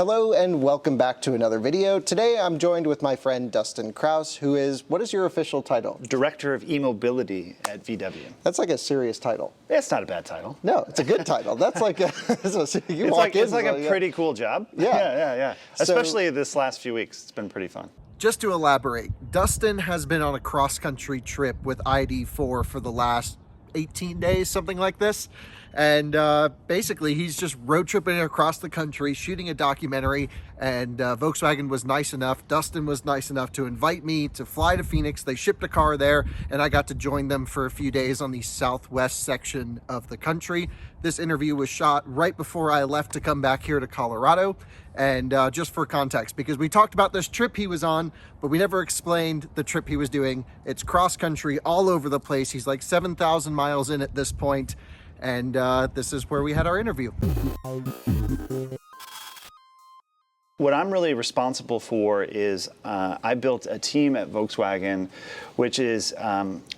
Hello and welcome back to another video. Today I'm joined with my friend Dustin Krause, who is, what is your official title? Director of E-Mobility at VW. That's like a serious title. It's not a bad title. No, it's a good title. That's like a, it's like a pretty cool job. Yeah. Especially this last few weeks, it's been pretty fun. Just to elaborate, Dustin has been on a cross-country trip with ID.4 for the last 18 days, something like this. And basically he's just road tripping across the country, shooting a documentary, and Volkswagen was nice enough, Dustin was nice enough to invite me to fly to Phoenix. They shipped a car there and I got to join them for a few days on the southwest section of the country. This interview was shot right before I left to come back here to Colorado. And just for context, because we talked about this trip he was on, but we never explained the trip he was doing. It's cross country all over the place. He's like 7,000 miles in at this point. And this is where we had our interview. What I'm really responsible for is I built a team at Volkswagen which is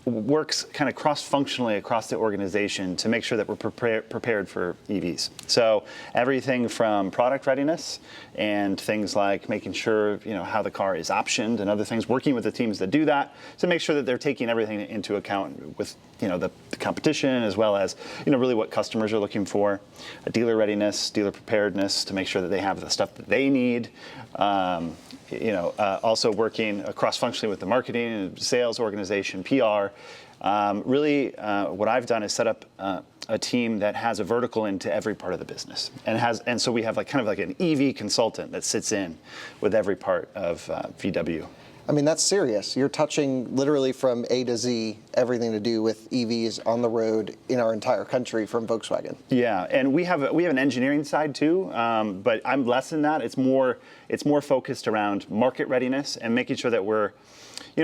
works kind of cross-functionally across the organization to make sure that we're prepared for EVs. So everything from product readiness and things like making sure how the car is optioned and other things, working with the teams that do that to make sure that they're taking everything into account with the competition as well as really what customers are looking for, a dealer readiness, dealer preparedness to make sure that they have the stuff that they need. Also working cross-functionally with the marketing and sales organization, PR. What I've done is set up a team that has a vertical into every part of the business, and so we have kind of like an EV consultant that sits in with every part of VW. I mean, that's serious. You're touching literally from A to Z, everything to do with EVs on the road in our entire country from Volkswagen. Yeah, and we have an engineering side too, but I'm less than that. It's more focused around market readiness and making sure that we're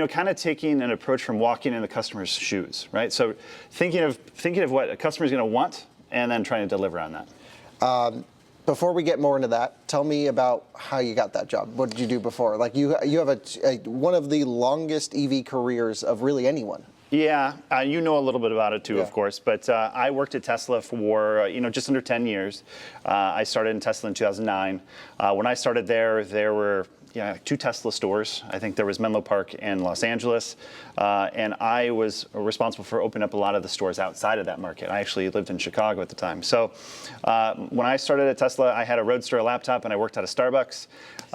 kind of taking an approach from walking in the customer's shoes, right? So thinking of what a customer is going to want and then trying to deliver on that. Before we get more into that, tell me about how you got that job. What did you do before? Like you have one of the longest EV careers of really anyone. Yeah, you know a little bit about it too, of course. But I worked at Tesla for just under 10 years. I started in Tesla in 2009. When I started there were 2 Tesla stores. I think there was Menlo Park in Los Angeles, and I was responsible for opening up a lot of the stores outside of that market. I actually lived in Chicago at the time. So when I started at Tesla, I had a Roadster, a laptop, and I worked at a Starbucks.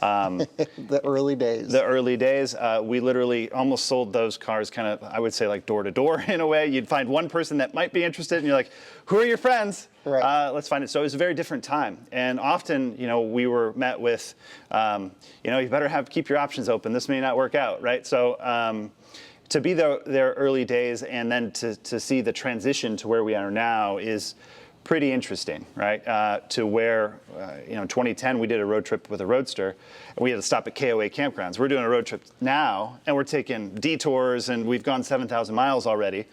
The early days. The early days. We literally almost sold those cars kind of, I would say, like door to door in a way. You'd find one person that might be interested, and you're like, who are your friends? Right. Let's find it. So it was a very different time. And often, we were met with, you better keep your options open. This may not work out, right? So to be their early days and then to see the transition to where we are now is pretty interesting, right? To where, 2010, we did a road trip with a Roadster, and we had to stop at KOA campgrounds. We're doing a road trip now, and we're taking detours, and we've gone 7,000 miles already.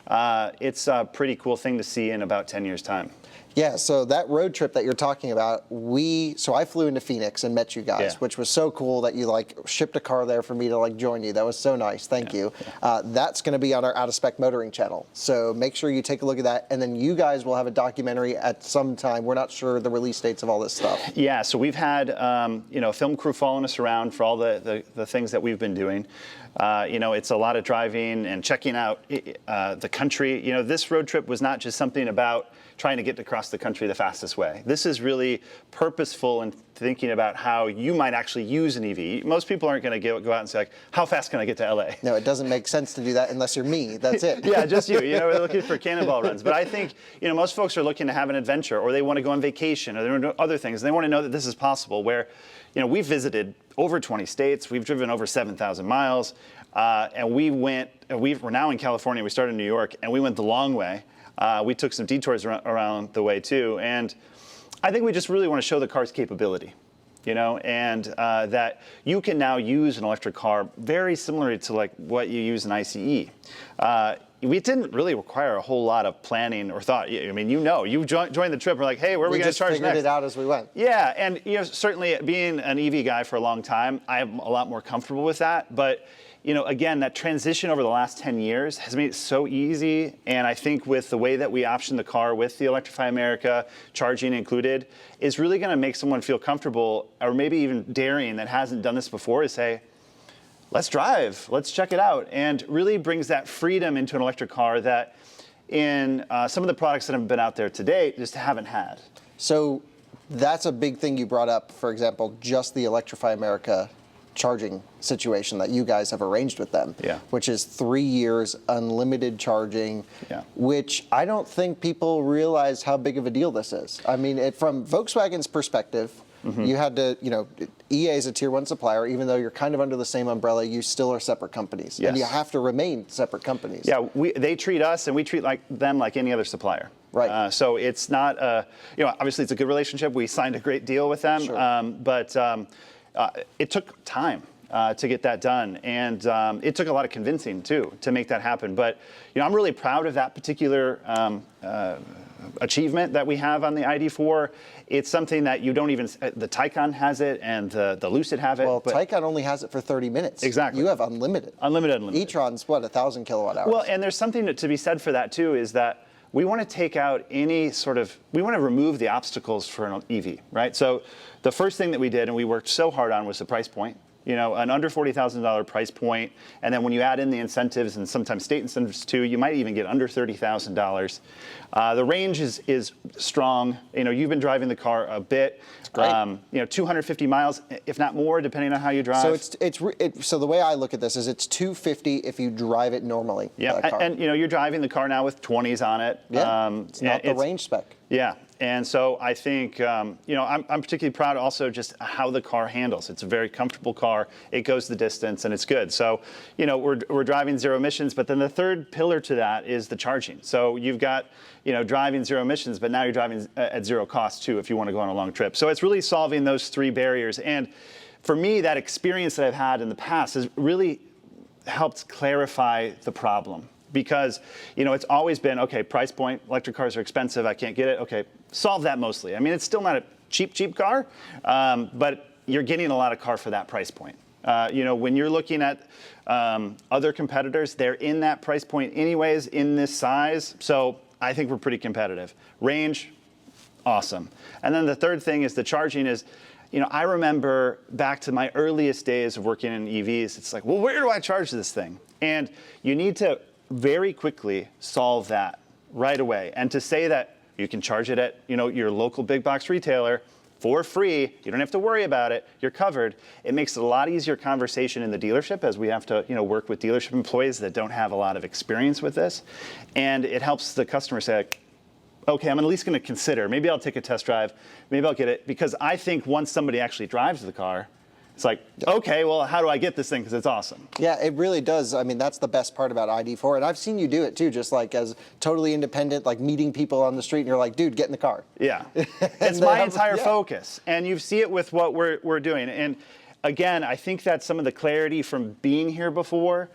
It's a pretty cool thing to see in about 10 years' time. Yeah, so that road trip that you're talking about, so I flew into Phoenix and met you guys, which was so cool that you shipped a car there for me to join you. That was so nice. Thank you. That's going to be on our Out of Spec Motoring channel. So make sure you take a look at that. And then you guys will have a documentary at some time. We're not sure the release dates of all this stuff. Yeah, so we've had, film crew following us around for all the things that we've been doing. It's a lot of driving and checking out the country. This road trip was not just something about trying to get across the country the fastest way. This is really purposeful in thinking about how you might actually use an EV. Most people aren't going to go out and say, how fast can I get to LA? No, it doesn't make sense to do that unless you're me. That's it. Yeah, just you. We're looking for cannonball runs. But I think, most folks are looking to have an adventure, or they want to go on vacation, or they want to do other things. They want to know that this is possible, where, we've visited over 20 states. We've driven over 7,000 miles. And we're now in California. We started in New York, and we went the long way. We took some detours around the way too, and I think we just really want to show the car's capability, and that you can now use an electric car very similar to what you use in ICE. we didn't really require a whole lot of planning or thought. I mean, you joined the trip. We're like, hey, where are we going to charge next? We just figured it out as we went. Yeah, and certainly being an EV guy for a long time, I'm a lot more comfortable with that. But again, that transition over the last 10 years has made it so easy. And I think with the way that we option the car with the Electrify America charging included is really going to make someone feel comfortable, or maybe even daring that hasn't done this before, to say, let's drive, let's check it out, and really brings that freedom into an electric car that in some of the products that have been out there to date just haven't had. So that's a big thing you brought up, for example, just the Electrify America charging situation that you guys have arranged with them, which is 3 years unlimited charging, which I don't think people realize how big of a deal this is. I mean, from Volkswagen's perspective, you had to, EA is a tier 1 supplier, even though you're kind of under the same umbrella, you still are separate companies. And you have to remain separate companies. Yeah, they treat us and we treat them like any other supplier. Right. So it's not, obviously it's a good relationship. We signed a great deal with them, but it took time to get that done. And it took a lot of convincing too to make that happen. But, I'm really proud of that particular achievement that we have on the ID.4. It's something that you don't even, the Taycan has it and the Lucid have it. Well, Taycan only has it for 30 minutes. Exactly. You have unlimited. Unlimited. e-tron's what, 1,000 kilowatt hours? Well, and there's something to be said for that too, is that we want to take out we want to remove the obstacles for an EV, right? So the first thing that we did, and we worked so hard on, was the price point. An under $40,000 price point, and then when you add in the incentives and sometimes state incentives too, you might even get under $30,000. The range is strong. You've been driving the car a bit. It's great. 250 miles, if not more, depending on how you drive. So so the way I look at this is it's 250 if you drive it normally. Yeah, and you're driving the car now with 20s on it. Yeah, it's not the range spec. Yeah. And so I think, I'm particularly proud also just how the car handles. It's a very comfortable car. It goes the distance and it's good. So, we're driving zero emissions, but then the third pillar to that is the charging. So you've got, driving zero emissions, but now you're driving at zero cost too if you want to go on a long trip. So it's really solving those three barriers. And for me, that experience that I've had in the past has really helped clarify the problem. Because, it's always been, okay, price point, electric cars are expensive, I can't get it. Okay, solve that mostly. I mean, it's still not a cheap car, but you're getting a lot of car for that price point. When you're looking at other competitors, they're in that price point anyways, in this size. So I think we're pretty competitive. Range, awesome. And then the third thing is the charging is, I remember back to my earliest days of working in EVs, it's like, well, where do I charge this thing? And you need to very quickly solve that right away. And to say that you can charge it at your local big box retailer for free, you don't have to worry about it, you're covered, it makes it a lot easier conversation in the dealership, as we have to work with dealership employees that don't have a lot of experience with this. And it helps the customer say, okay, I'm at least going to consider, maybe I'll take a test drive, maybe I'll get it, because I think once somebody actually drives the car, it's like, okay, well, how do I get this thing? Because it's awesome. Yeah, it really does. I mean, that's the best part about ID.4. And I've seen you do it too, just like as totally independent, like meeting people on the street and you're like, dude, get in the car. Yeah, it's my entire focus. And you see it with what we're doing. And again, I think that's some of the clarity from being here before.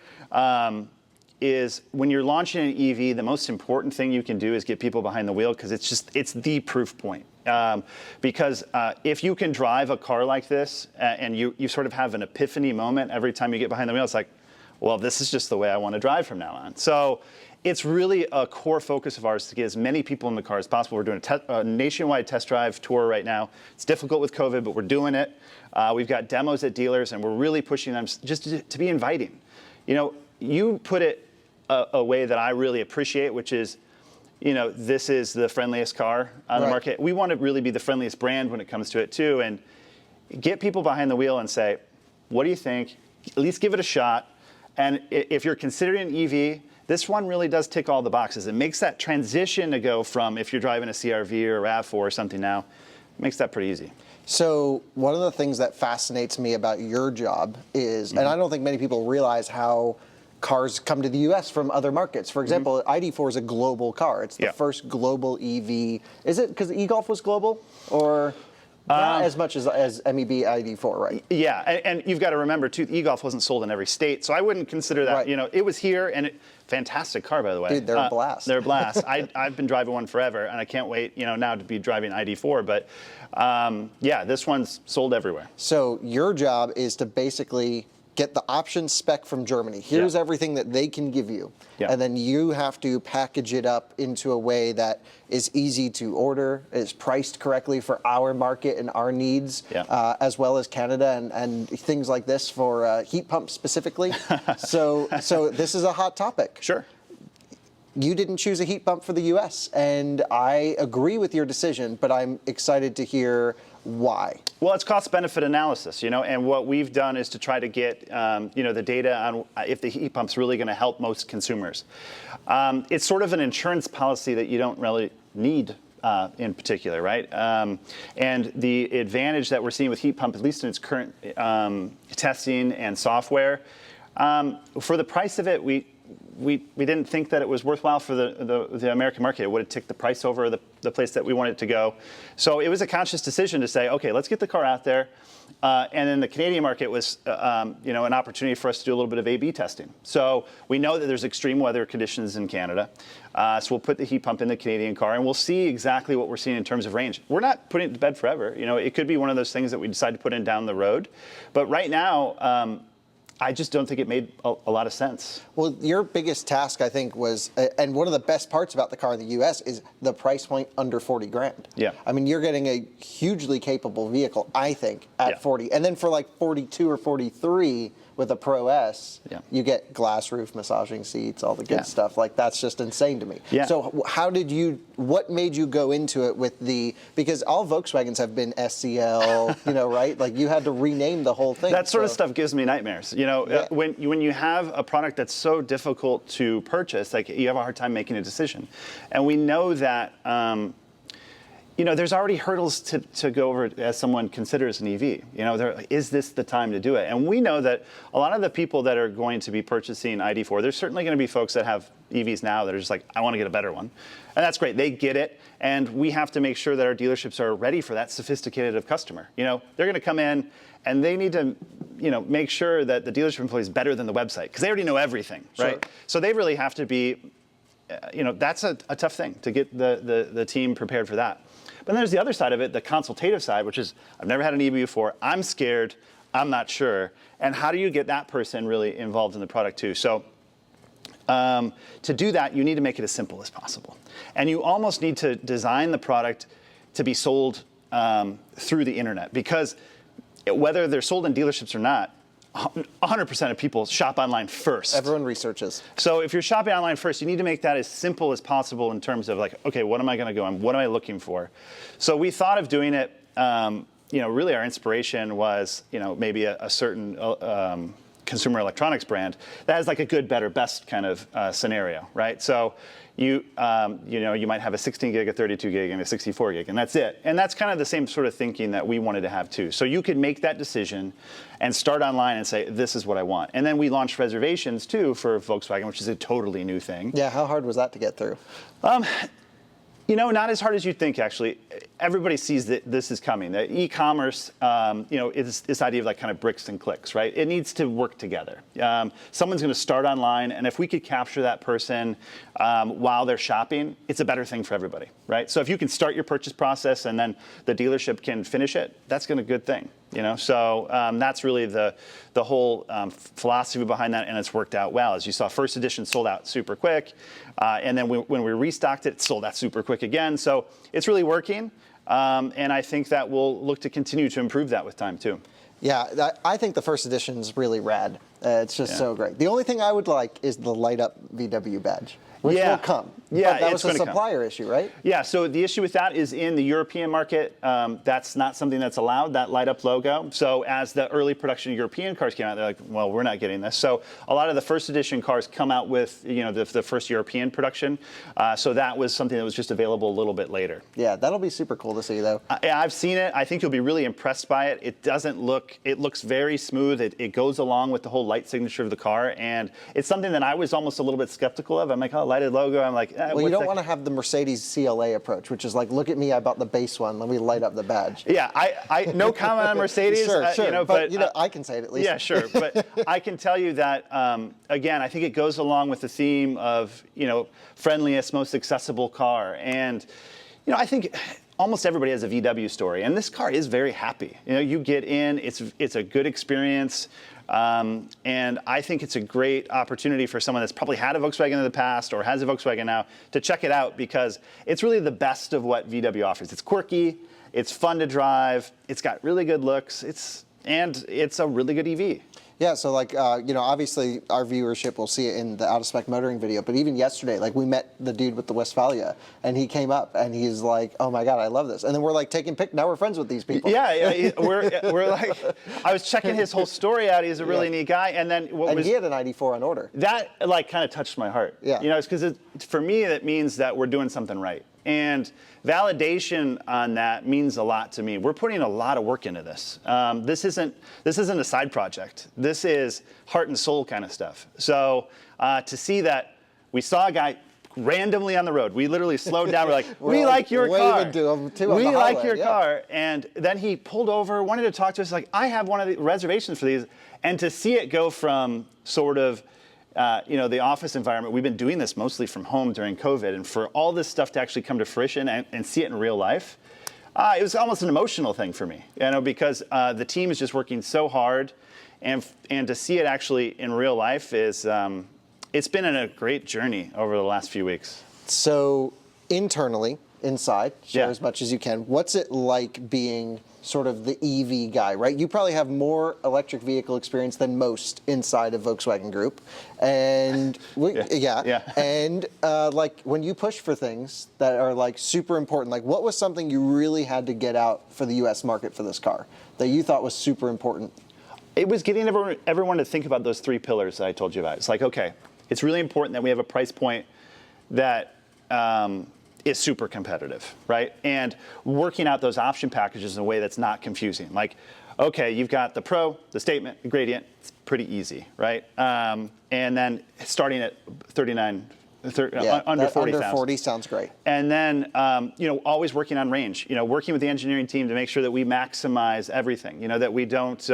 Is when you're launching an EV, the most important thing you can do is get people behind the wheel, because it's the proof point. Because if you can drive a car like this and you sort of have an epiphany moment every time you get behind the wheel, it's like, well, this is just the way I want to drive from now on. So it's really a core focus of ours to get as many people in the car as possible. We're doing a nationwide test drive tour right now. It's difficult with COVID, but we're doing it. We've got demos at dealers, and we're really pushing them just to be inviting. You put it a way that I really appreciate, which is, this is the friendliest car on the market. We want to really be the friendliest brand when it comes to it too, and get people behind the wheel and say, what do you think? At least give it a shot. And if you're considering an EV, this one really does tick all the boxes. It makes that transition to go from, if you're driving a CR-V or a RAV4 or something now, it makes that pretty easy. So one of the things that fascinates me about your job is, and I don't think many people realize how cars come to the U.S. from other markets. For example, ID.4 is a global car. It's the first global EV. Is it because the e-Golf was global, or? Not as much as MEB ID.4, right? Yeah, and you've got to remember too, the e-Golf wasn't sold in every state, so I wouldn't consider that. Right. You know, it was here, and fantastic car, by the way. Dude, they're a blast. They're a blast. I've been driving one forever, and I can't wait, you know, now to be driving ID.4. But yeah, this one's sold everywhere. So your job is to basically get the option spec from Germany. Here's everything that they can give you. Yeah. And then you have to package it up into a way that is easy to order, is priced correctly for our market and our needs, as well as Canada and things like this for heat pumps specifically. So this is a hot topic. Sure. You didn't choose a heat pump for the US, and I agree with your decision, but I'm excited to hear why. Well, it's cost-benefit analysis, you know, and what we've done is to try to get, you know, the data on if the heat pump's really going to help most consumers. It's sort of an insurance policy that you don't really need in particular, right? And the advantage that we're seeing with heat pump, at least in its current testing and software, for the price of it, we didn't think that it was worthwhile for the American market. It would have ticked the price over the place that we wanted it to go. So it was a conscious decision to say, okay, let's get the car out there. And then the Canadian market was, you know, an opportunity for us to do a little bit of A/B testing. So we know that there's extreme weather conditions in Canada. So we'll put the heat pump in the Canadian car, and we'll see exactly what we're seeing in terms of range. We're not putting it to bed forever. You know, it could be one of those things that we decide to put in down the road. But right now, I just don't think it made a lot of sense. Well, your biggest task, I think, was, and one of the best parts about the car in the U.S. is the price point under 40 grand. Yeah. I mean, you're getting a hugely capable vehicle, I think, at 40. And then for like 42 or 43 with a Pro S, you get glass roof, massaging seats, all the good stuff. Like, that's just insane to me. Yeah. So what made you go into it with because all Volkswagens have been SCL, you know, right? Like, you had to rename the whole thing. That sort of stuff gives me nightmares. You know, when you have a product that's so difficult to purchase, like, you have a hard time making a decision. And we know that, you know, there's already hurdles to go over as someone considers an EV. You know, is this the time to do it? And we know that a lot of the people that are going to be purchasing ID.4, there's certainly going to be folks that have EVs now that are just like, I want to get a better one. And that's great. They get it. And we have to make sure that our dealerships are ready for that sophisticated of customer. You know, they're going to come in and they need to, you know, make sure that the dealership employee is better than the website because they already know everything, right? So they really have to be, you know, that's a tough thing to get the team prepared for that. But then there's the other side of it, the consultative side, which is, I've never had an EV before, I'm scared, I'm not sure. And how do you get that person really involved in the product too? So to do that, you need to make it as simple as possible. And you almost need to design the product to be sold through the internet, because whether they're sold in dealerships or not, 100% of people shop online first. Everyone researches. So if you're shopping online first, you need to make that as simple as possible in terms of like, okay, what am I going to go on? What am I looking for? So we thought of doing it, you know, really our inspiration was, you know, maybe a certain consumer electronics brand that has like a good, better, best kind of scenario, right? So you know, you might have a 16 gig, a 32 gig, and a 64 gig, and that's it. And that's kind of the same sort of thinking that we wanted to have too. So you could make that decision and start online and say, this is what I want. And then we launched reservations too for Volkswagen, which is a totally new thing. Yeah, how hard was that to get through? You know, not as hard as you'd think, actually. Everybody sees that this is coming. The e-commerce, you know, is this idea of like kind of bricks and clicks, right? It needs to work together. Someone's going to start online, and if we could capture that person while they're shopping, it's a better thing for everybody, right? So if you can start your purchase process and then the dealership can finish it, that's going to be a good thing, you know? So that's really the whole philosophy behind that, and it's worked out well. As you saw, first edition sold out super quick, and then when we restocked it, it sold out super quick again. So it's really working, and I think that we'll look to continue to improve that with time too. Yeah, I think the first edition is really rad. It's just so great. The only thing I would like is the light up VW badge, which will come. Yeah, but that was a supplier issue, right? Yeah, so the issue with that is in the European market, that's not something that's allowed, that light up logo. So as the early production European cars came out, they're like, well, we're not getting this. So a lot of the first edition cars come out with, you know, the first European production. So that was something that was just available a little bit later. Yeah, that'll be super cool to see though. I've seen it. I think you'll be really impressed by it. It looks very smooth. It goes along with the whole light signature of the car. And it's something that I was almost a little bit skeptical of. I'm like, oh, lighted logo. I'm like, well, you don't want to have the Mercedes CLA approach, which is like, look at me, I bought the base one, let me light up the badge. Yeah, I no comment on Mercedes. Sure, but I can say it at least. Yeah, sure. But I can tell you that, again, I think it goes along with the theme of, friendliest, most accessible car. And, I think almost everybody has a VW story, and this car is very happy. You get in, it's a good experience. And I think it's a great opportunity for someone that's probably had a Volkswagen in the past or has a Volkswagen now to check it out, because it's really the best of what VW offers. It's quirky, it's fun to drive, it's got really good looks, and it's a really good EV. Yeah, so like, obviously our viewership will see it in the Out of Spec motoring video, but even yesterday, like we met the dude with the Westfalia, and he came up and he's like, oh my God, I love this. And then we're like taking pic, now we're friends with these people. Yeah, we're like, I was checking his whole story out, he's a really neat guy, and then he had an ID.4 on order. That like kind of touched my heart. Yeah. It's because for me that means that we're doing something right. And validation on that means a lot to me. We're putting a lot of work into this. This isn't a side project. This is heart and soul kind of stuff. So to see that we saw a guy randomly on the road, we literally slowed down. We're like, we like your car. We like your car. And then he pulled over, wanted to talk to us. Like, I have one of the reservations for these. And to see it go from sort of the office environment, we've been doing this mostly from home during COVID, and for all this stuff to actually come to fruition and see it in real life, it was almost an emotional thing for me, because the team is just working so hard, and to see it actually in real life is, it's been a great journey over the last few weeks. So internally, inside, share as much as you can, what's it like being sort of the EV guy, right? You probably have more electric vehicle experience than most inside of Volkswagen Group. And and like when you push for things that are like super important, like what was something you really had to get out for the US market for this car that you thought was super important? It was getting everyone to think about those three pillars that I told you about. It's like, okay, it's really important that we have a price point that is super competitive, right? And working out those option packages in a way that's not confusing. Like, okay, you've got the Pro, the Statement, the Gradient. It's pretty easy, right? And then starting at under 40,000. Under 40 sounds great. And then, always working on range. Working with the engineering team to make sure that we maximize everything. That we don't.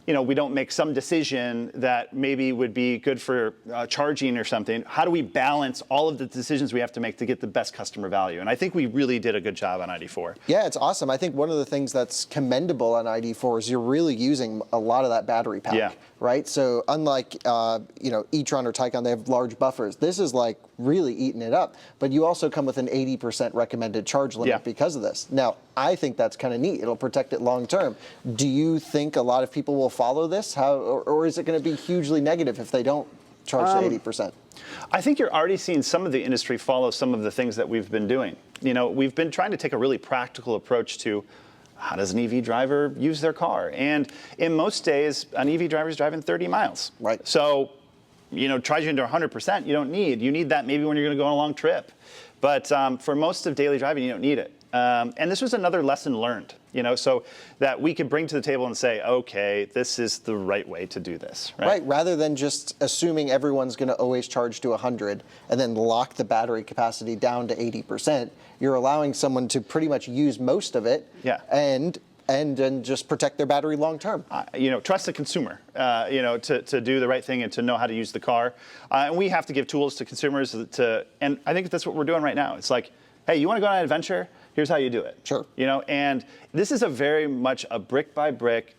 We don't make some decision that maybe would be good for charging or something. How do we balance all of the decisions we have to make to get the best customer value? And I think we really did a good job on ID.4. Yeah, it's awesome. I think one of the things that's commendable on ID.4 is you're really using a lot of that battery pack, right? So unlike, e-tron or Taycan, they have large buffers. This is like really eating it up. But you also come with an 80% recommended charge limit because of this. Now, I think that's kind of neat. It'll protect it long term. Do you think a lot of people will follow this? Or is it going to be hugely negative if they don't charge the 80%? I think you're already seeing some of the industry follow some of the things that we've been doing. We've been trying to take a really practical approach to how does an EV driver use their car? And in most days, an EV driver is driving 30 miles. Right. So, charging to 100%, you don't need. You need that maybe when you're going to go on a long trip. But for most of daily driving, you don't need it. And this was another lesson learned, so that we could bring to the table and say, okay, this is the right way to do this. Right, rather than just assuming everyone's going to always charge to 100 and then lock the battery capacity down to 80%, you're allowing someone to pretty much use most of it and just protect their battery long term. Trust the consumer, to do the right thing and to know how to use the car. And we have to give tools to consumers and I think that's what we're doing right now. It's like, hey, you want to go on an adventure? Here's how you do it. Sure. And this is a very much a brick by brick,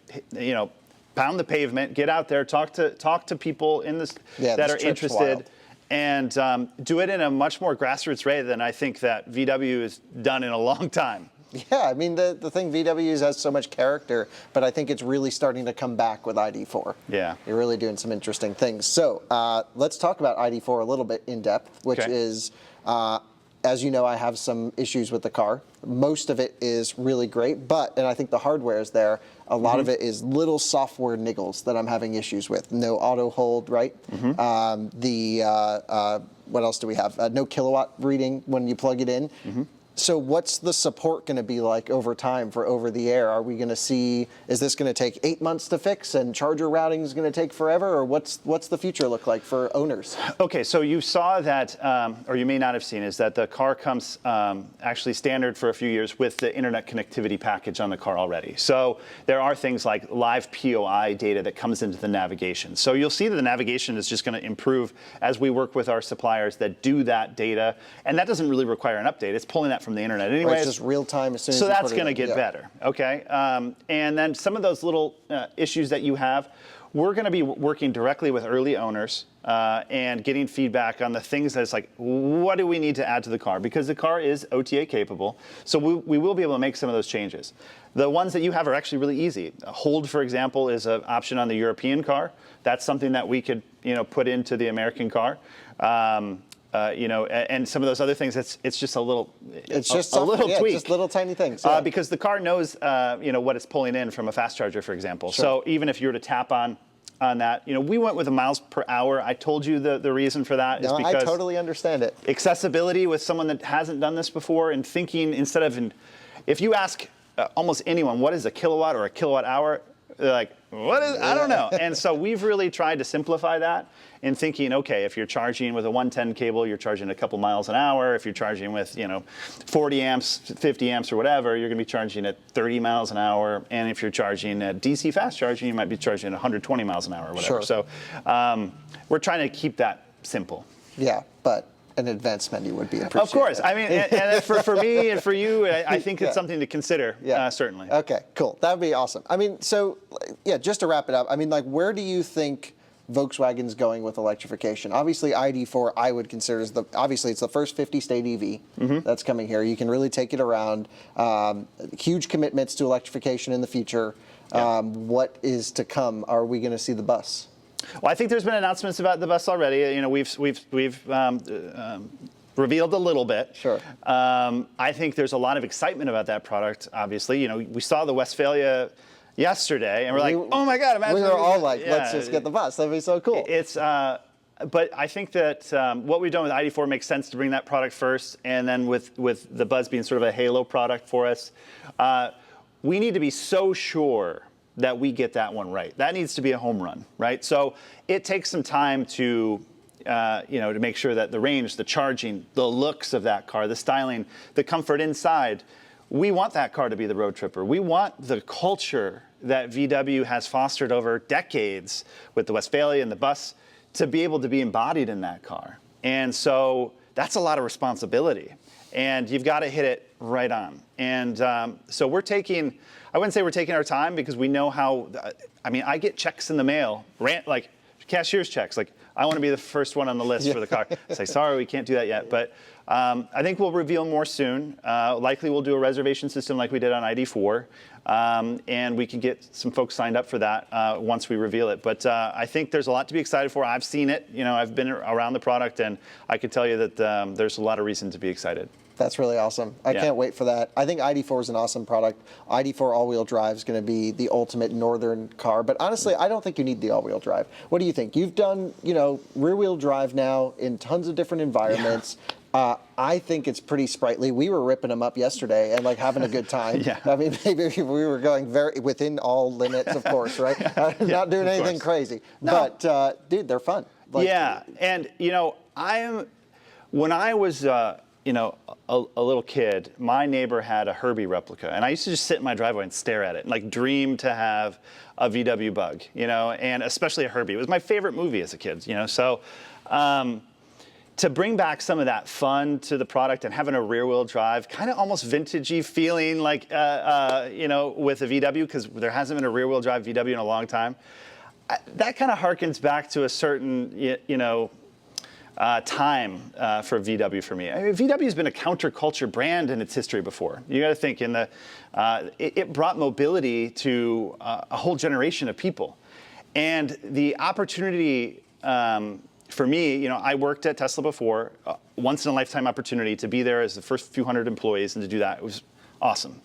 pound the pavement, get out there, talk to people in this that are interested, and do it in a much more grassroots way than I think that VW has done in a long time. Yeah, I mean, the thing VW has so much character, but I think it's really starting to come back with ID.4. Yeah. You're really doing some interesting things. So let's talk about ID.4 a little bit in depth, which is, as you know, I have some issues with the car. Most of it is really great, and I think the hardware is there. A lot of it is little software niggles that I'm having issues with. No auto hold, right? What else do we have? No kilowatt reading when you plug it in. So what's the support going to be like over time for over-the-air? Are we going to see, is this going to take 8 months to fix and charger routing is going to take forever? Or what's the future look like for owners? Okay, so you saw that, or you may not have seen, is that the car comes actually standard for a few years with the internet connectivity package on the car already. So there are things like live POI data that comes into the navigation. So you'll see that the navigation is just going to improve as we work with our suppliers that do that data. And that doesn't really require an update. It's pulling that from the internet anyway. It's just real time as soon as so you that's put it going to in. get Yeah. better, okay? And then some of those little issues that you have, we're going to be working directly with early owners and getting feedback on the things that's like, what do we need to add to the car? Because the car is OTA capable, so we will be able to make some of those changes. The ones that you have are actually really easy. Hold, for example, is an option on the European car. That's something that we could, put into the American car. And some of those other things, it's just a little, tweak. Just little tiny things. Yeah. Because the car knows, what it's pulling in from a fast charger, for example. Sure. So even if you were to tap on that, we went with the miles per hour. I told you the reason for that is because I totally understand it. accessibility with someone that hasn't done this before and thinking instead of, if you ask almost anyone, what is a kilowatt or a kilowatt hour? They're like, what is, I don't know. And so we've really tried to simplify that in thinking, okay, if you're charging with a 110 cable, you're charging a couple miles an hour. If you're charging with, 40 amps, 50 amps or whatever, you're going to be charging at 30 miles an hour. And if you're charging at DC fast charging, you might be charging at 120 miles an hour or whatever. Sure. So we're trying to keep that simple. Yeah, but an advanced menu would be appreciated. Of course. I mean, and for me and for you, I think it's something to consider, certainly. Okay, cool. That would be awesome. I mean, so, just to wrap it up, I mean, where do you think Volkswagen's going with electrification? Obviously, ID.4 I would consider as obviously it's the first 50-state EV that's coming here. You can really take it around. Huge commitments to electrification in the future. Yeah. What is to come? Are we going to see the bus? Well, I think there's been announcements about the bus already. We've revealed a little bit. Sure. I think there's a lot of excitement about that product. Obviously, we saw the Westphalia yesterday, and we're like, oh my God! Imagine we were all like, let's just get the bus. That'd be so cool. But I think that what we've done with ID.4 makes sense to bring that product first, and then with the Buzz being sort of a halo product for us, we need to be so sure that we get that one right. That needs to be a home run, right? So it takes some time to make sure that the range, the charging, the looks of that car, the styling, the comfort inside, we want that car to be the road tripper. We want the culture that VW has fostered over decades with the Westphalia and the bus to be able to be embodied in that car. And so that's a lot of responsibility. And you've got to hit it right on. And so I wouldn't say we're taking our time because we know how, I get checks in the mail, like cashier's checks, like I want to be the first one on the list for the car. I say, sorry, we can't do that yet. But I think we'll reveal more soon. Likely we'll do a reservation system like we did on ID.4. And we can get some folks signed up for that once we reveal it. But I think there's a lot to be excited for. I've seen it. I've been around the product, and I can tell you that there's a lot of reason to be excited. That's really awesome. I can't wait for that. I think ID.4 is an awesome product. ID.4 all-wheel drive is going to be the ultimate northern car. But honestly, I don't think you need the all-wheel drive. What do you think? You've done, rear-wheel drive now in tons of different environments. Yeah. I think it's pretty sprightly. We were ripping them up yesterday and having a good time. Yeah. I mean, maybe we were going very within all limits, of course, right? Not doing anything crazy. No. But dude, they're fun. And when I was a little kid, my neighbor had a Herbie replica, and I used to just sit in my driveway and stare at it, and dream to have a VW Bug, and especially a Herbie. It was my favorite movie as a kid, So to bring back some of that fun to the product and having a rear-wheel drive, kind of almost vintagey feeling, with a VW, because there hasn't been a rear-wheel drive VW in a long time. That kind of harkens back to a certain, time for VW for me. VW has been a counterculture brand in its history before. You got to think it brought mobility to a whole generation of people, and the opportunity for me, I worked at Tesla before, once in a lifetime opportunity to be there as the first few hundred employees and to do that. It was awesome.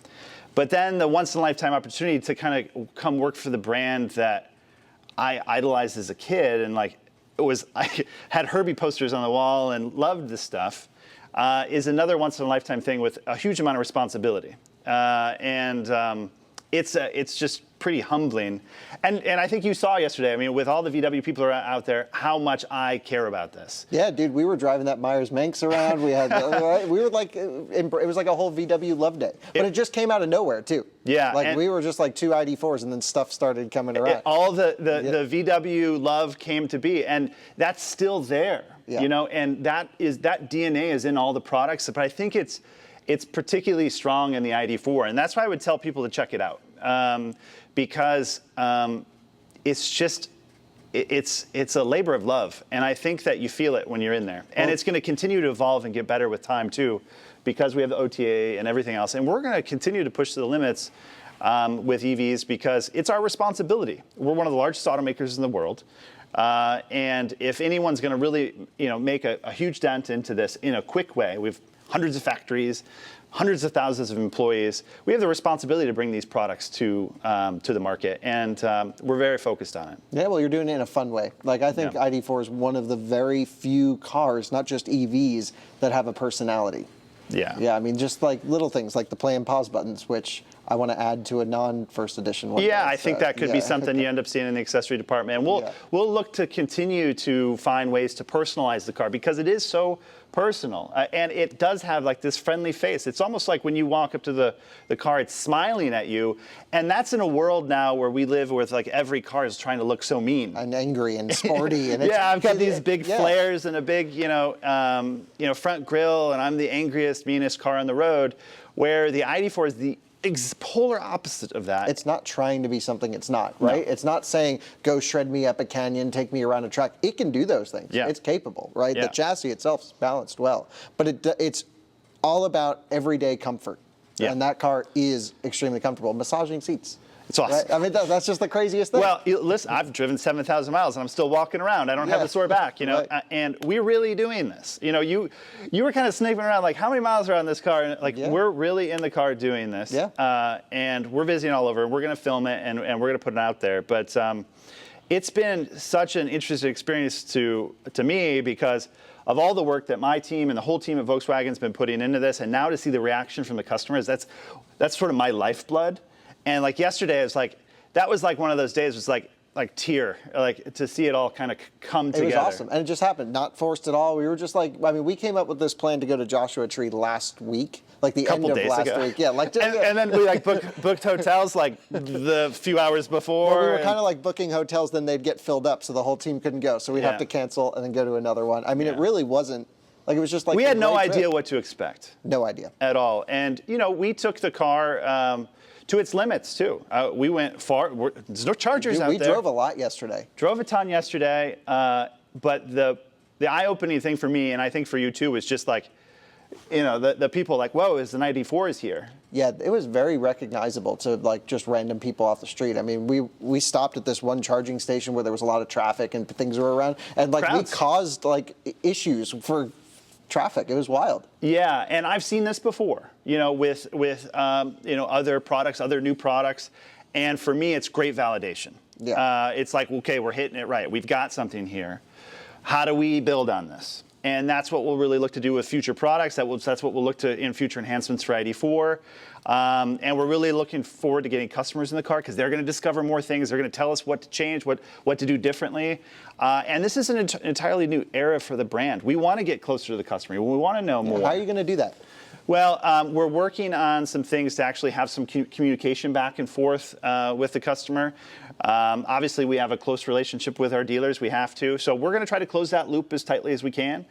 But then the once in a lifetime opportunity to kind of come work for the brand that I idolized as a kid, and I had Herbie posters on the wall and loved this stuff. is another once-in-a-lifetime thing with a huge amount of responsibility. It's just pretty humbling. And I think you saw yesterday, I mean, with all the VW people are out there, how much I care about this. Yeah, dude, we were driving that Myers-Manx around. We had, we were like, it was like a whole VW love day. But it just came out of nowhere, too. Yeah. Like, we were just like 2 ID.4s, and then stuff started coming around. All the VW love came to be, and that's still there, you know, and that DNA is in all the products, but I think it's particularly strong in the ID.4, and that's why I would tell people to check it out, because it's just, it's a labor of love, and I think that you feel it when you're in there. And it's going to continue to evolve and get better with time, too, because we have the OTA and everything else. And we're going to continue to push to the limits with EVs because it's our responsibility. We're one of the largest automakers in the world. And if anyone's going to really, make a huge dent into this in a quick way, we've hundreds of factories, hundreds of thousands of employees. We have the responsibility to bring these products to the market, and we're very focused on it. Yeah, well, you're doing it in a fun way. Like, I think ID.4 is one of the very few cars, not just EVs, that have a personality. Yeah. Yeah, I mean, just like little things like the play and pause buttons, which I want to add to a non-first edition one. Yeah, I think that could be something you end up seeing in the accessory department. And we'll look to continue to find ways to personalize the car because it is so personal. And it does have like this friendly face. It's almost like when you walk up to the car, it's smiling at you. And that's in a world now where we live with like every car is trying to look so mean. And angry and sporty. And yeah, I've got these big flares and a big, front grille, and I'm the angriest, meanest car on the road, where the ID.4 is the polar opposite of that. It's not trying to be something it's not, right? No. It's not saying, go shred me up a canyon, take me around a track. It can do those things. Yeah. It's capable, right? Yeah. The chassis itself is balanced well. But it's all about everyday comfort. Yeah. And that car is extremely comfortable. Massaging seats. It's awesome. Right? I mean, that's just the craziest thing. Well, listen, I've driven 7,000 miles and I'm still walking around. I don't have a sore back, right. And we're really doing this. You were kind of sniffing around like, how many miles are on this car? And like, we're really in the car doing this. Yeah. And we're visiting all over. We're going to film it and we're going to put it out there. But it's been such an interesting experience to me because of all the work that my team and the whole team at Volkswagen's been putting into this, and now to see the reaction from the customers, that's sort of my lifeblood. And like yesterday, that was like one of those days. It was like tear, like to see it all kind of come together. It was awesome, and it just happened, not forced at all. We were just like, I mean, we came up with this plan to go to Joshua Tree last week, like the end of last week. Yeah, like and then we like booked hotels like the few hours before. Well, we were kind of like booking hotels, then they'd get filled up, so the whole team couldn't go. So we'd have to cancel and then go to another one. I mean, it really wasn't. Like, it was just like we had no idea what to expect. No idea at all. And we took the car to its limits too. We went far. There's no Chargers out there. We drove a lot yesterday. Drove a ton yesterday. But the eye-opening thing for me, and I think for you too, was just like, the people like, whoa, is the ID.4 is here. Yeah, it was very recognizable to like just random people off the street. I mean, we stopped at this one charging station where there was a lot of traffic and things were around, and like we caused like issues for traffic. It was wild. Yeah, and I've seen this before, with other products, other new products, and for me, it's great validation. Yeah. It's like, okay, we're hitting it right. We've got something here. How do we build on this? And that's what we'll really look to do with future products. That's what we'll look to in future enhancements for ID.4. And we're really looking forward to getting customers in the car because they're going to discover more things. They're going to tell us what to change, what to do differently. And this is an entirely new era for the brand. We want to get closer to the customer. We want to know more. How are you going to do that? Well, we're working on some things to actually have some communication back and forth with the customer. Obviously, we have a close relationship with our dealers. We have to. So we're going to try to close that loop as tightly as we can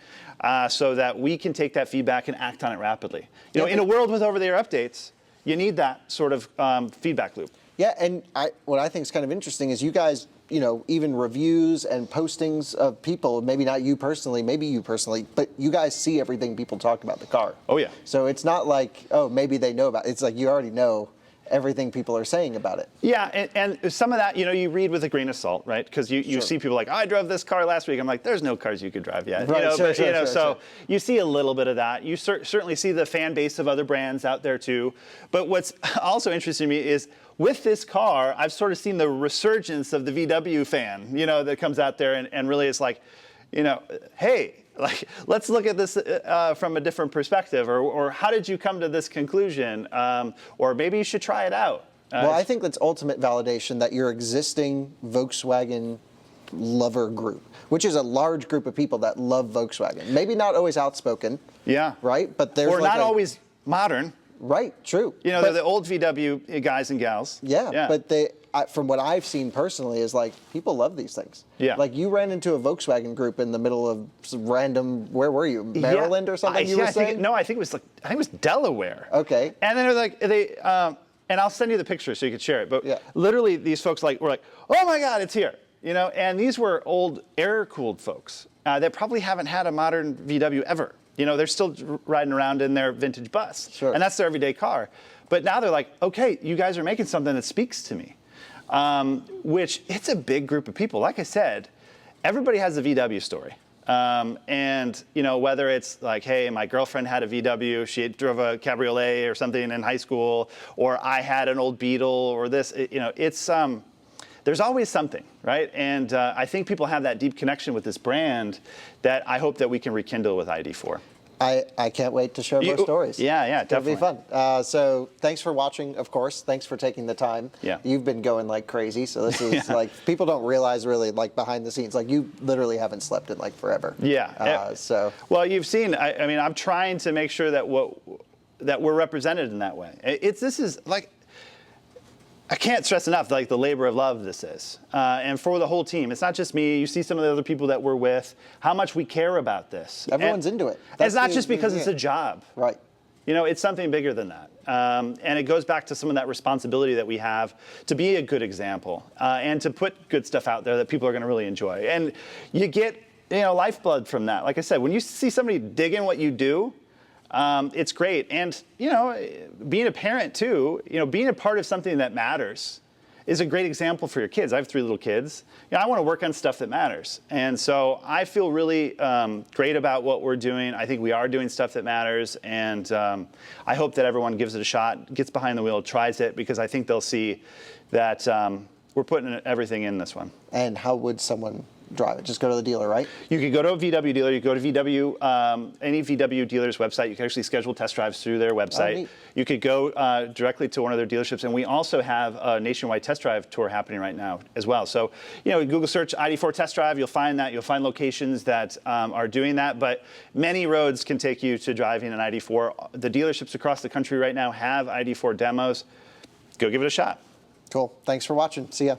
so that we can take that feedback and act on it rapidly. In a world with over-the-air updates, you need that sort of feedback loop. Yeah, and what I think is kind of interesting is you guys, even reviews and postings of people, maybe not you personally, maybe you personally, but you guys see everything people talk about the car. Oh, yeah. So it's not like, oh, maybe they know about it. It's like you already know everything people are saying about it. Yeah, and some of that, you read with a grain of salt, right? Because you see people like, oh, I drove this car last week. I'm like, there's no cars you could drive yet. Right, so you see a little bit of that. You certainly see the fan base of other brands out there too. But what's also interesting to me is with this car, I've sort of seen the resurgence of the VW fan, that comes out there and really is like, hey, like, let's look at this from a different perspective, or how did you come to this conclusion? Or maybe you should try it out. Well, I think that's ultimate validation that your existing Volkswagen lover group, which is a large group of people that love Volkswagen. Maybe not always outspoken. Yeah. Right? But there's or not always modern. Right, true. You know, they're the old VW guys and gals. Yeah. But from what I've seen personally is like people love these things. Yeah. Like you ran into a Volkswagen group in the middle of some random, where were you? Maryland or something you were saying? I think it was Delaware. Okay. And then they and I'll send you the picture so you can share it. But literally these folks were like, oh my God, it's here. You know, and these were old air-cooled folks that probably haven't had a modern VW ever. You know, they're still riding around in their vintage bus. Sure. And that's their everyday car. But now they're like, okay, you guys are making something that speaks to me. Which it's a big group of people. Like I said, everybody has a VW story. And, you know, whether it's like, hey, my girlfriend had a VW, she drove a cabriolet or something in high school, or I had an old Beetle or this, you know, it's, there's always something, right? And I think people have that deep connection with this brand that I hope that we can rekindle with ID.4. I can't wait to share more stories. Yeah, definitely. It'll be fun. So thanks for watching, of course. Thanks for taking the time. Yeah. You've been going like crazy. So this is like, people don't realize really like behind the scenes, like you literally haven't slept in like forever. Yeah. Well, you've seen, I mean, I'm trying to make sure that we're represented in that way. This is like, I can't stress enough like the labor of love this is. And for the whole team. It's not just me. You see some of the other people that we're with, how much we care about this. Everyone's into it. It's not just because it's a job. Right. You know, it's something bigger than that. And it goes back to some of that responsibility that we have to be a good example and to put good stuff out there that people are going to really enjoy. And you get, you know, lifeblood from that. Like I said, when you see somebody digging what you do, it's great. And, you know, being a parent too, you know, being a part of something that matters is a great example for your kids. I have 3 little kids. You know, I want to work on stuff that matters. And so I feel really great about what we're doing. I think we are doing stuff that matters. And I hope that everyone gives it a shot, gets behind the wheel, tries it, because I think they'll see that we're putting everything in this one. And how would someone drive it? Just go to the dealer, right? You could go to a VW dealer. You go to any VW dealer's website. You can actually schedule test drives through their website. You could go directly to one of their dealerships. And we also have a nationwide test drive tour happening right now as well. So, you know, Google search ID.4 test drive. You'll find that. You'll find locations that are doing that. But many roads can take you to driving an ID.4. The dealerships across the country right now have ID.4 demos. Go give it a shot. Cool. Thanks for watching. See ya.